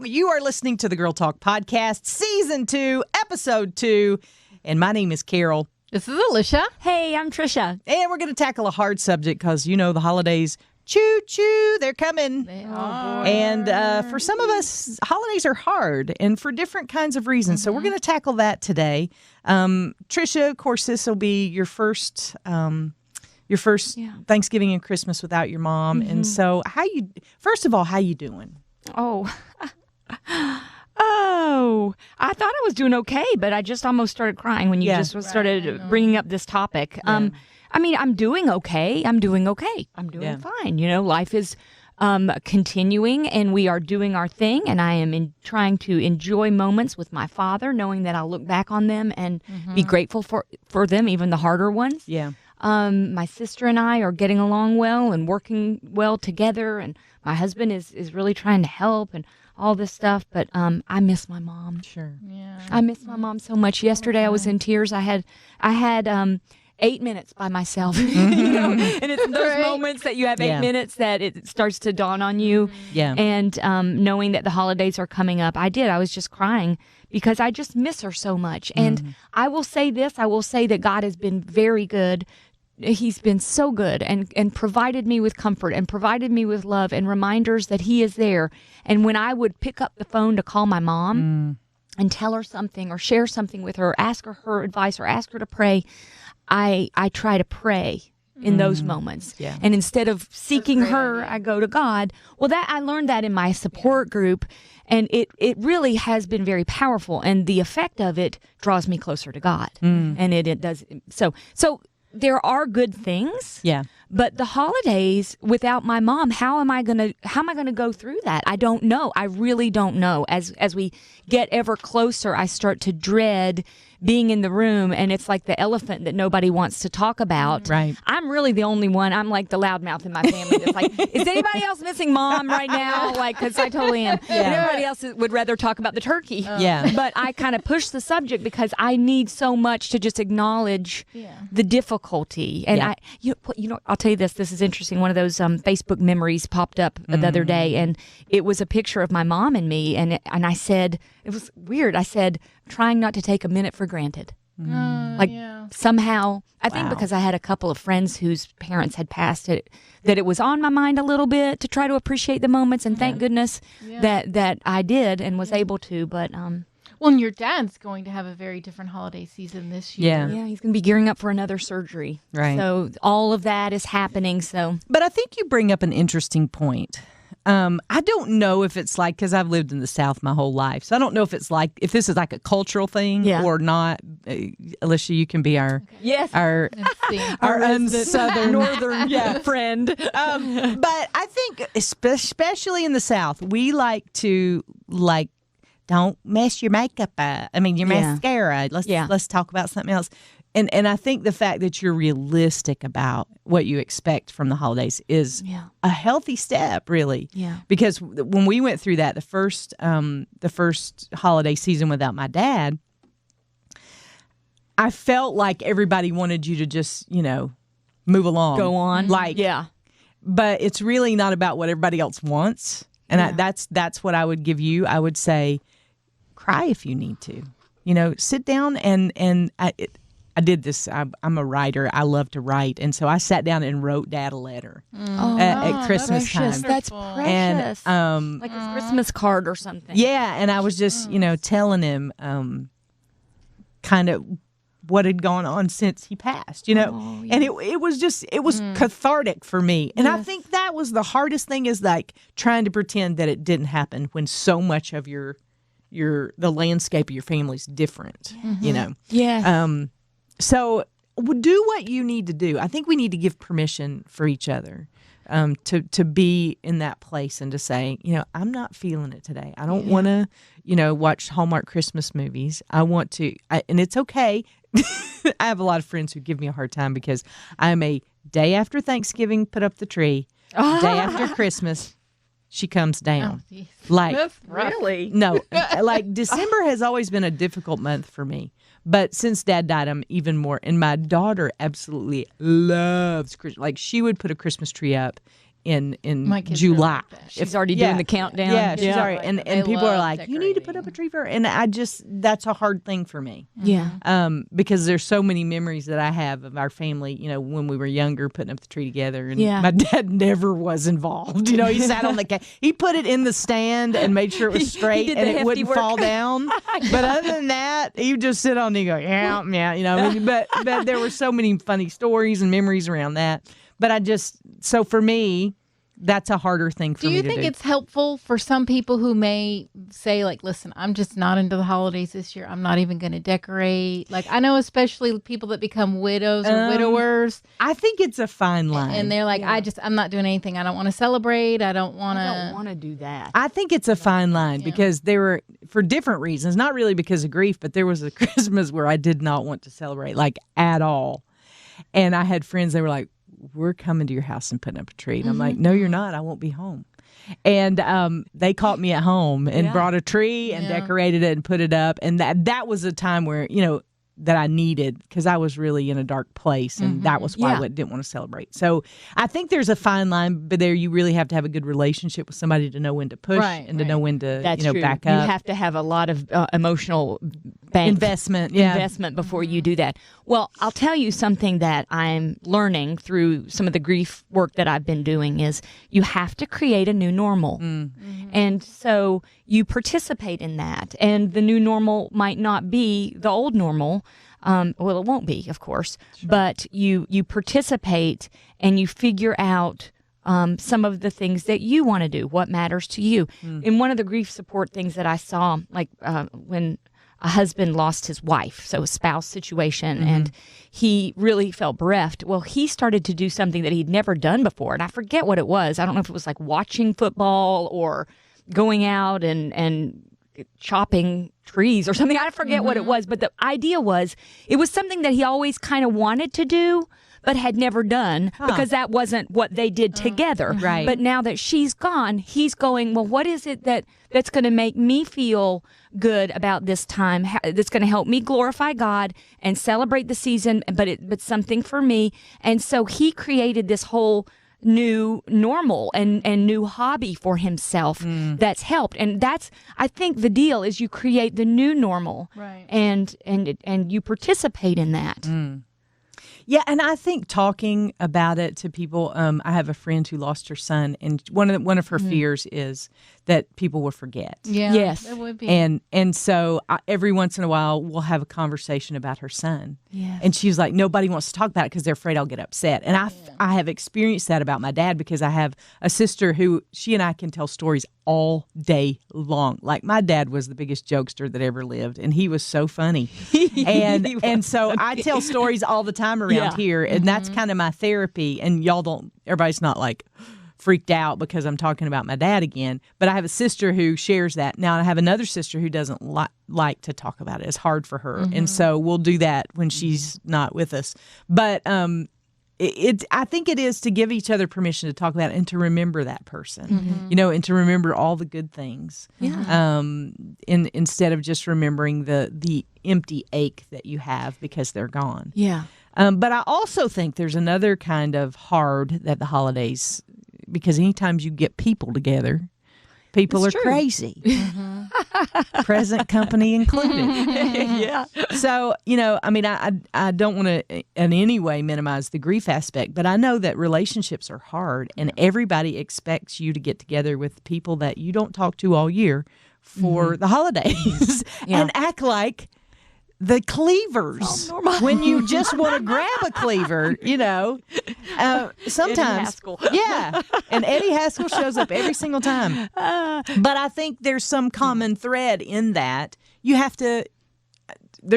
You are listening to the Girl Talk Podcast, Season 2, Episode 2. And my name is Carol. This is Alicia. Hey, I'm Tricia. And we're going to tackle a hard subject because, you know, the holidays, choo-choo, they're coming. They are. And for some of us, holidays are hard and for different kinds of reasons. So we're going to tackle that today. Tricia, of course, this will be your first Thanksgiving and Christmas without your mom. And so first of all, how you doing? Oh, I thought I was doing okay, but I just almost started crying when you started bringing up this topic. Yeah. I mean, I'm doing okay. I'm doing fine. You know, life is continuing, and we are doing our thing, and I am trying to enjoy moments with my father, knowing that I'll look back on them and be grateful for them, even the harder ones. Yeah. My sister and I are getting along well and working well together, and my husband is really trying to help and all this stuff, but I miss my mom. Sure. Yeah. I miss my mom so much. Yesterday I was in tears. I had 8 minutes by myself, you know, and it's those moments that you have 8 minutes that it starts to dawn on you. Yeah. And knowing that the holidays are coming up, I was just crying because I just miss her so much. And I will say this, I will say that God has been very good. He's been so good and provided me with comfort and provided me with love and reminders that he is there. And when I would pick up the phone to call my mom and tell her something or share something with her, ask her advice or ask her to pray, I try to pray in those moments. Yeah. And instead of seeking her, I go to God. Well, I learned that in my support group, and it really has been very powerful. And the effect of it draws me closer to God. And it does. So there are good things. Yeah. But the holidays without my mom, how am I gonna go through that? I don't know. I really don't know. As we get ever closer, I start to dread being in the room, and it's like the elephant that nobody wants to talk about. Right. I'm really the only one. I'm like the loudmouth in my family that's like, is anybody else missing mom right now? Like, because I totally am. Yeah. And everybody else would rather talk about the turkey. Yeah. But I kind of push the subject because I need so much to just acknowledge the difficulty. And you know, I'll tell you this. This is interesting. One of those Facebook memories popped up the other day, and it was a picture of my mom and me. And I said, it was weird. I said, trying not to take a minute for granted. Somehow, I think because I had a couple of friends whose parents had passed it, that it was on my mind a little bit to try to appreciate the moments. And thank goodness that I did and was able to. But well, and your dad's going to have a very different holiday season this year. yeah, he's going to be gearing up for another surgery. Right. So all of that is happening. So, But I think you bring up an interesting point. I don't know if it's like, because I've lived in the South my whole life, so I don't know if this is like a cultural thing or not. Alicia, you can be our southern northern friend. But I think especially in the South, we like to don't mess your makeup up. I mean, your mascara. Let's talk about something else. And I think the fact that you're realistic about what you expect from the holidays is a healthy step, really. Yeah. Because when we went through that, the first holiday season without my dad, I felt like everybody wanted you to just, move along. Go on. But it's really not about what everybody else wants. And that's what I would give you. I would say, cry if you need to. Sit down and I did this. I'm a writer. I love to write. And so I sat down and wrote Dad a letter at Christmas time. That's precious. And, like a Christmas card or something. Yeah. And I was just, telling him kind of what had gone on since he passed, And it was cathartic for me. And I think that was the hardest thing, is like trying to pretend that it didn't happen when so much of the landscape of your family's different, Yeah. So do what you need to do. I think we need to give permission for each other to be in that place and to say, I'm not feeling it today. I don't want to, watch Hallmark Christmas movies. I want to, and it's okay. I have a lot of friends who give me a hard time because I'm a day after Thanksgiving, put up the tree. Day after Christmas, she comes down. Oh, That's really? No, like December has always been a difficult month for me. But since Dad died, I'm even more. And my daughter absolutely loves Christmas. Like, she would put a Christmas tree up in My kids are July. like that. She's already doing the countdown. Yeah, she's Yeah. already, and They people are love like, you need to put up a tree for her. And that's a hard thing for me. Yeah. Because there's so many memories that I have of our family, when we were younger, putting up the tree together. And Yeah. my dad never was involved. He sat on he put it in the stand and made sure it was straight did and the it hefty wouldn't work. fall down. But other than that, he would just sit on and go, yeah. But there were so many funny stories and memories around that. But so for me, that's a harder thing for Do me you to do. think it's helpful for some people who may say, like, listen, I'm just not into the holidays this year. I'm not even going to decorate. Like, I know especially people that become widows or widowers. I think it's a fine line. And they're like, I'm not doing anything. I don't want to celebrate. I don't want I don't to. want to do that. I think it's a fine line because there were, for different reasons, not really because of grief, but there was a Christmas where I did not want to celebrate, like, at all. And I had friends that were like, we're coming to your house and putting up a tree. And I'm like, no, you're not. I won't be home. And they caught me at home and brought a tree and decorated it and put it up. And that was a time where, that I needed because I was really in a dark place. And that was why I didn't want to celebrate. So I think there's a fine line, but there you really have to have a good relationship with somebody to know when to push and to know when to, That's true. back You up. have to have a lot of emotional bank Investment before you do that. Well, I'll tell you something that I'm learning through some of the grief work that I've been doing is you have to create a new normal. And so you participate in that. And the new normal might not be the old normal. Well, it won't be, of course, but you participate and you figure out some of the things that you want to do, what matters to you. In one of the grief support things that I saw, like when a husband lost his wife, so a spouse situation, and he really felt bereft. Well, he started to do something that he'd never done before, and I forget what it was. I don't know if it was like watching football or going out and chopping trees or something. I forget what it was, but the idea was it was something that he always kind of wanted to do but had never done because that wasn't what they did together. Right. But now that she's gone, he's going, well, what is it that's going to make me feel good about this time, that's going to help me glorify God and celebrate the season, but something for me. And so he created this whole new normal and new hobby for himself that's helped. And that's, I think the deal is you create the new normal, Right. and you participate in that. Yeah, and I think talking about it to people, I have a friend who lost her son, and one of her fears is that people will forget. Yeah. Yes. It would be. And so every once in a while, we'll have a conversation about her son. Yes. And she's like, nobody wants to talk about it because they're afraid I'll get upset. And I have experienced that about my dad because I have a sister who, she and I can tell stories all day long. Like, my dad was the biggest jokester that ever lived, and he was so funny. And so I tell stories all the time around here, and that's kind of my therapy. And everybody's not like freaked out because I'm talking about my dad again. But I have a sister who shares that. Now I have another sister who doesn't like to talk about it. It's hard for her. And so we'll do that when she's not with us. But I think it is to give each other permission to talk about it and to remember that person, and to remember all the good things. Yeah. Instead of just remembering the empty ache that you have because they're gone. Yeah. But I also think there's another kind of hard that the holidays, because anytime you get people together, people are crazy. Present company included. Yeah. So, I don't want to in any way minimize the grief aspect, but I know that relationships are hard, and everybody expects you to get together with people that you don't talk to all year for the holidays and act like the cleavers when you just want to grab a cleaver, sometimes. And Eddie Haskell shows up every single time. But I think there's some common thread in that. There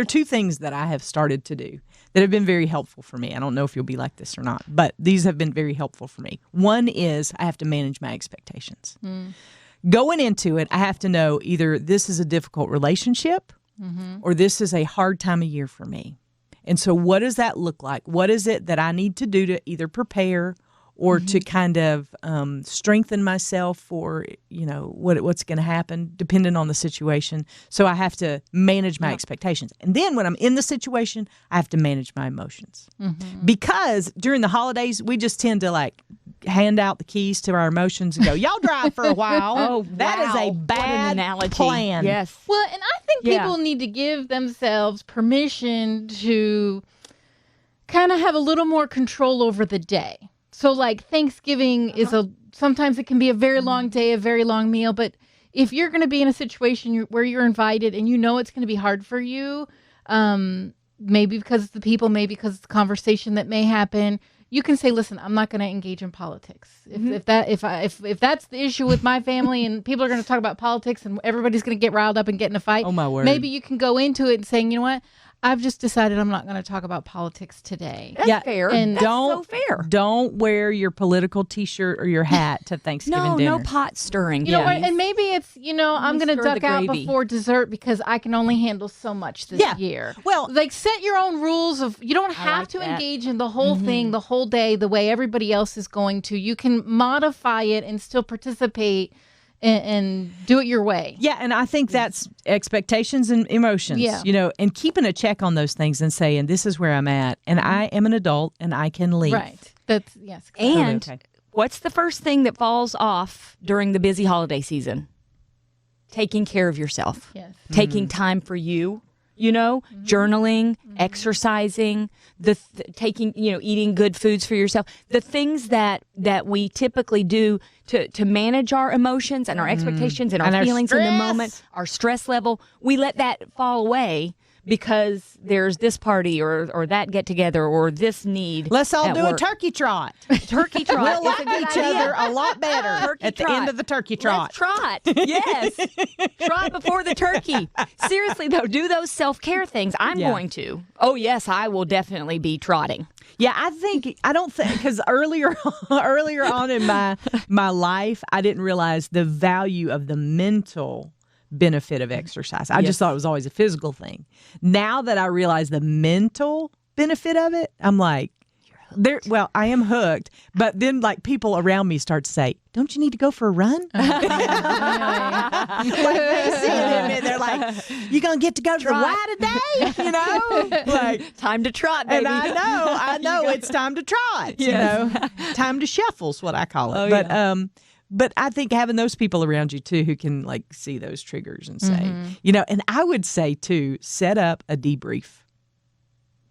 are two things that I have started to do that have been very helpful for me. I don't know if you'll be like this or not, but these have been very helpful for me. One is I have to manage my expectations. Going into it, I have to know either this is a difficult relationship or this is a hard time of year for me. And so what does that look like? What is it that I need to do to either prepare or to kind of strengthen myself for, what's going to happen depending on the situation. So I have to manage my expectations. And then when I'm in the situation, I have to manage my emotions. Because during the holidays, we just tend to hand out the keys to our emotions and go, y'all drive for a while. Oh, that is a wow. What an bad analogy. plan. Yes. Well, and I think people need to give themselves permission to kind of have a little more control over the day. So like Thanksgiving is sometimes it can be a very long day, a very long meal, but if you're going to be in a situation where you're invited and you know it's going to be hard for you, maybe because it's the people, maybe because it's the conversation that may happen, you can say, listen, I'm not going to engage in politics. If that's the issue with my family and people are going to talk about politics and everybody's going to get riled up and get in a fight, Oh, my word. maybe you can go into it and saying, you know what? I've just decided I'm not going to talk about politics today. That's fair. And That's so fair. Don't wear your political T-shirt or your hat to Thanksgiving dinner. No pot stirring. You know, and maybe it's, I'm going to stir duck the out gravy. before dessert because I can only handle so much this year. Well, like set your own rules of, you don't have like to that. engage in the whole thing, the whole day, the way everybody else is going to. You can modify it and still participate and do it your way. Yeah, and I think that's expectations and emotions, and keeping a check on those things and saying, this is where I'm at, and I am an adult, and I can leave. Right. That's, yes. And what's the first thing that falls off during the busy holiday season? Taking care of yourself. Yes. Taking time for you, journaling, exercising, taking, eating good foods for yourself. The things that we typically do to manage our emotions and our expectations and our feelings in the moment, our stress level, we let that fall away because there's this party or that get together or this need. Let's all do work. a turkey trot. Turkey trot. We'll is like a good each idea. other a lot better Turkey at the trot. end of the turkey trot. Let's trot. Yes. Trot before the turkey. Seriously, though, do those self-care things. I'm going to. Oh, yes, I will definitely be trotting. Yeah, I don't think, because earlier on in my life, I didn't realize the value of the mental benefit of exercise. I just thought it was always a physical thing. Now that I realize the mental benefit of it, I'm like, I am hooked. But then, like, people around me start to say, "Don't you need to go for a run?" Like they see it in me, they're like, "You gonna get to go to the Y today?" Like time to trot, baby. And I know, it's time to trot. Time to shuffle's what I call it. But I think having those people around you too who can like see those triggers and say, and I would say too, set up a debrief.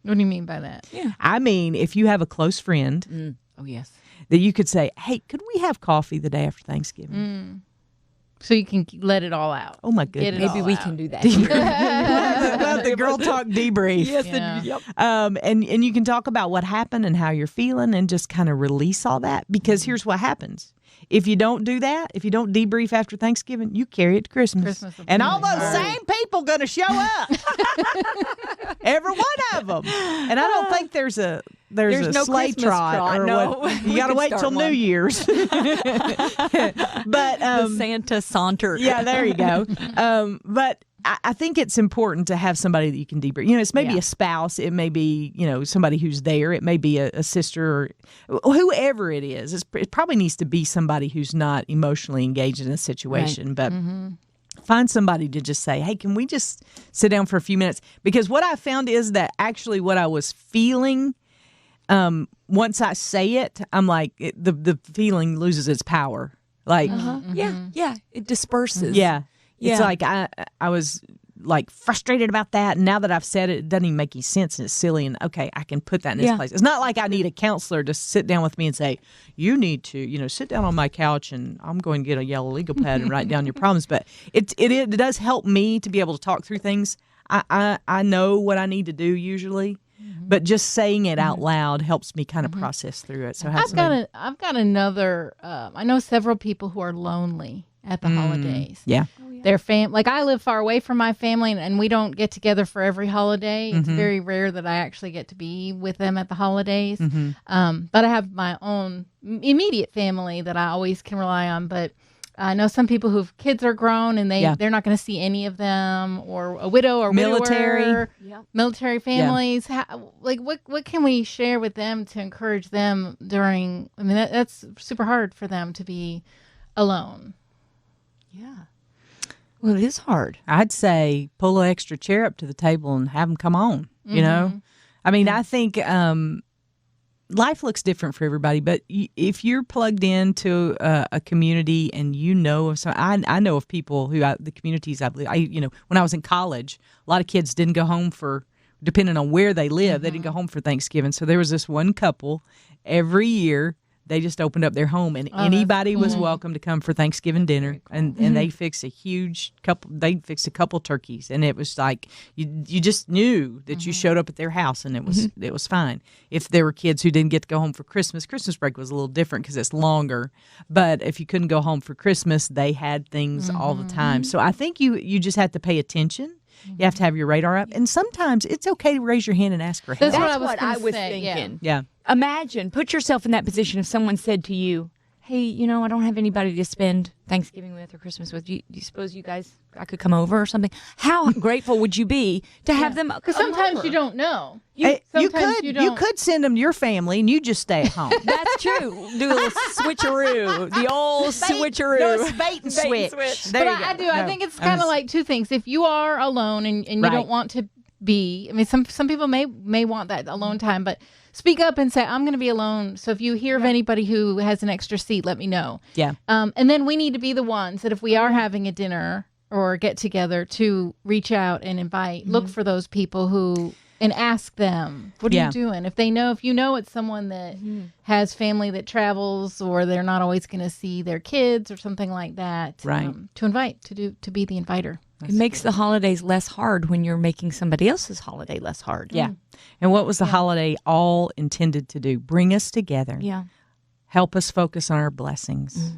What do you mean by that? Yeah. I mean, if you have a close friend, Oh, yes. that you could say, "Hey, could we have coffee the day after Thanksgiving?" So you can let it all out. Oh my Get it goodness. all Maybe we out. can do that here. Well, the girl talk debrief. Yes, Yeah. And you can talk about what happened and how you're feeling and just kind of release all that, because here's what happens. If you don't do that, if you don't debrief after Thanksgiving, you carry it to Christmas. And all those same people going to show up. Every one of them. And I don't think there's a no sleigh Christmas trot or no. what. We You got to could wait start till New one. Year's. But The Santa saunter. yeah, there you go. But I think it's important to have somebody that you can debrief. It's maybe a spouse. It may be, somebody who's there. It may be a sister or whoever it is. It probably needs to be somebody who's not emotionally engaged in a situation. But find somebody to just say, "Hey, can we just sit down for a few minutes?" Because what I found is that actually what I was feeling, once I say it, I'm like, the feeling loses its power. Like, Yeah. It disperses. It's like I was like frustrated about that, and now that I've said it, it doesn't even make any sense, and it's silly, and okay, I can put that in its place. It's not like I need a counselor to sit down with me and say, "You need to, sit down on my couch, and I'm going to get a yellow legal pad and write down your problems." But it does help me to be able to talk through things. I know what I need to do usually, but just saying it out loud helps me kind of process through it. So I've got another. I know several people who are lonely at the holidays. Yeah. Their like I live far away from my family, and we don't get together for every holiday. It's very rare that I actually get to be with them at the holidays. But I have my own immediate family that I always can rely on. But I know some people whose kids are grown and they're not going to see any of them, or a widow or Military. military families. What can we share with them to encourage them during? I mean, that's super hard for them to be alone. Yeah. Well, it is hard. I'd say pull an extra chair up to the table and have them come on, I mean, I think life looks different for everybody, but if you're plugged into a community and you know of some, I know of people who the communities I believe. When I was in college, a lot of kids didn't go home for, depending on where they live, they didn't go home for Thanksgiving. So there was this one couple every year. They just opened up their home, and anybody was welcome to come for Thanksgiving dinner. Cool. And they fixed They fixed a couple turkeys, and it was like you just knew that you showed up at their house, and it was fine. If there were kids who didn't get to go home for Christmas break was a little different because it's longer. But if you couldn't go home for Christmas, they had things all the time. So I think you just have to pay attention. You have to have your radar up, and sometimes it's okay to raise your hand and ask for help. That's what I was thinking. Yeah. Imagine, put yourself in that position if someone said to you, hey, I don't have anybody to spend Thanksgiving with or Christmas with. Do you suppose I could come over or something? How grateful would you be to have them? Because sometimes you don't know. You could send them to your family and you just stay at home. That's true. Do a little switcheroo. The old switcheroo. No, bait and switch. But I do. I think it's kind of like two things. If you are alone and you don't want to be, I mean, some people may want that alone time, but speak up and say, I'm going to be alone. So if you hear of anybody who has an extra seat, let me know. Yeah. And then we need to be the ones that if we are having a dinner or get together to reach out and invite, look for those people and ask them, what are you doing? If you know it's someone that has family that travels or they're not always going to see their kids or something like that, to invite, to be the inviter. It makes the holidays less hard when you're making somebody else's holiday less hard. Yeah. And what was the holiday all intended to do? Bring us together. Yeah. Help us focus on our blessings.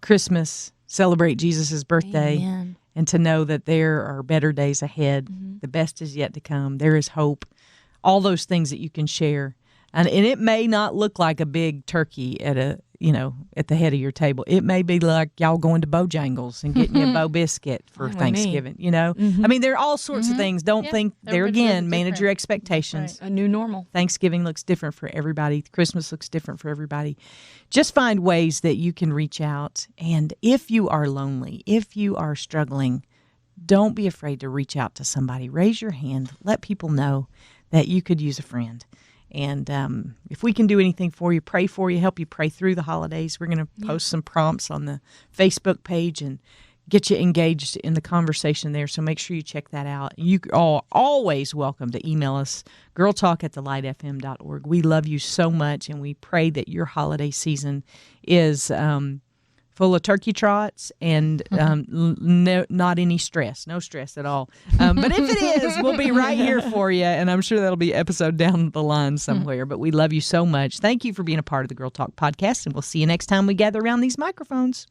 Christmas, celebrate Jesus' birthday. Amen. And to know that there are better days ahead. The best is yet to come. There is hope. All those things that you can share. And it may not look like a big turkey at the head of your table. It may be like y'all going to Bojangles and getting you a Bo biscuit for Thanksgiving. I mean, there are all sorts of things. Don't think there again. Manage your expectations. Right. A new normal. Thanksgiving looks different for everybody. Christmas looks different for everybody. Just find ways that you can reach out. And if you are lonely, if you are struggling, don't be afraid to reach out to somebody. Raise your hand. Let people know that you could use a friend. And if we can do anything for you, pray for you, help you pray through the holidays, we're going to post some prompts on the Facebook page and get you engaged in the conversation there. So make sure you check that out. You are always welcome to email us, girltalk@thelightfm.org. We love you so much, and we pray that your holiday season is full of turkey trots and not any stress. No stress at all. But if it is, we'll be right here for you. And I'm sure that'll be an episode down the line somewhere. But we love you so much. Thank you for being a part of the Girl Talk podcast. And we'll see you next time we gather around these microphones.